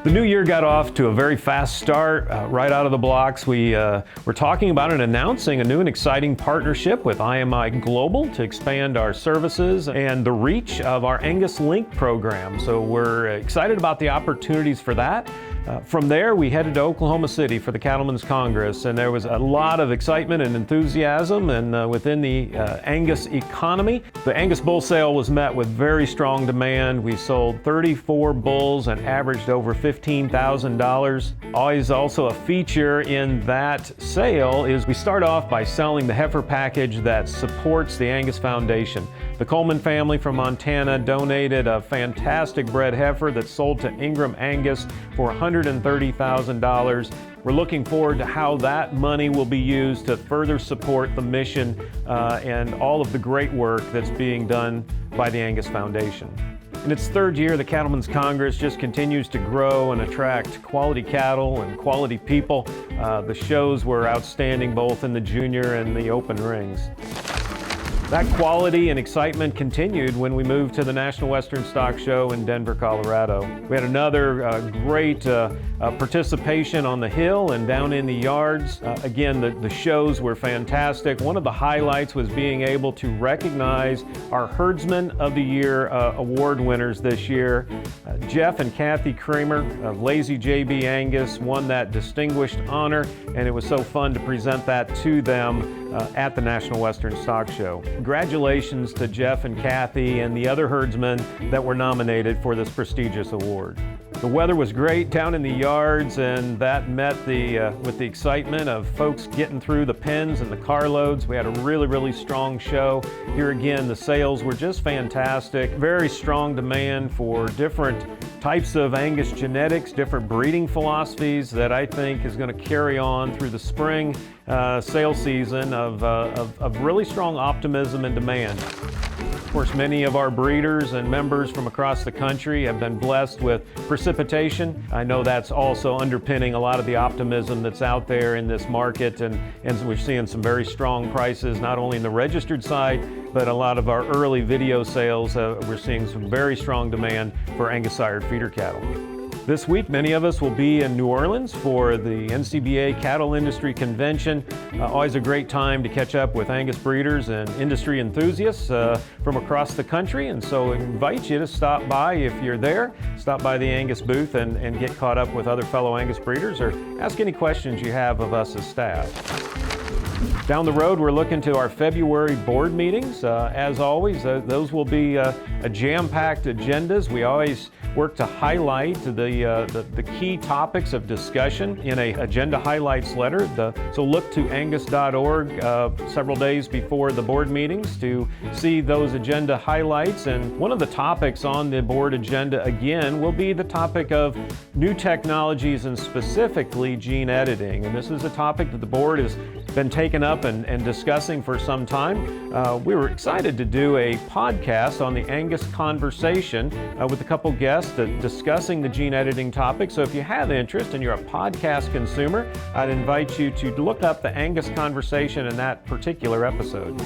The new year got off to a very fast start right out of the blocks. We're talking about and announcing a new and exciting partnership with IMI Global to expand our services and the reach of our AngusLink program. So we're excited about the opportunities for that. From there, we headed to Oklahoma City for the Cattlemen'S Congress, and there was a lot of excitement and enthusiasm and within the Angus economy. The Angus bull sale was met with very strong demand. We sold 34 bulls and averaged over $15,000. Always also a feature in that sale is we start off by selling the heifer package that supports the Angus Foundation. The Coleman family from Montana donated a fantastic bred heifer that sold to Ingram Angus for $130,000. We're looking forward to how that money will be used to further support the mission and all of the great work that's being done by the Angus Foundation. In its third year, the Cattlemen'S Congress just continues to grow and attract quality cattle and quality people. The shows were outstanding both in the junior and the open rings. That quality and excitement continued when we moved to the National Western Stock Show in Denver, Colorado. We had another great participation on the hill and down in the yards. Again, the shows were fantastic. One of the highlights was being able to recognize our Herdsman of the Year award winners this year. Jeff and Kathy Kramer of Lazy JB Angus won that distinguished honor, and it was so fun to present that to them at the National Western Stock Show. Congratulations to Jeff and Kathy and the other herdsmen that were nominated for this prestigious award. The weather was great down in the yards, and that met with the excitement of folks getting through the pens and the carloads. We had a really strong show. Here again, the sales were just fantastic. Very strong demand for different types of Angus genetics, different breeding philosophies that I think is going to carry on through the spring sale season of really strong optimism and demand. Of course, many of our breeders and members from across the country have been blessed with precipitation. I know that's also underpinning a lot of the optimism that's out there in this market, and we're seeing some very strong prices, not only in the registered side, but a lot of our early video sales, we're seeing some very strong demand for Angus sired feeder cattle. This week, many of us will be in New Orleans for the NCBA Cattle Industry Convention. Always a great time to catch up with Angus breeders and industry enthusiasts from across the country. And so I invite you to stop by if you're there. Stop by the Angus booth and get caught up with other fellow Angus breeders or ask any questions you have of us as staff. Down the road, we're looking to our February board meetings. As always, those will be jam-packed agendas. We always work to highlight the key topics of discussion in a agenda highlights letter. So look to angus.org several days before the board meetings to see those agenda highlights. And one of the topics on the board agenda, again, will be the topic of new technologies and specifically gene editing. And this is a topic that the board has been taken up and discussing for some time. We were excited to do a podcast on the Angus Conversation with a couple guests discussing the gene editing topic. So if you have interest and you're a podcast consumer, I'd invite you to look up the Angus Conversation in that particular episode.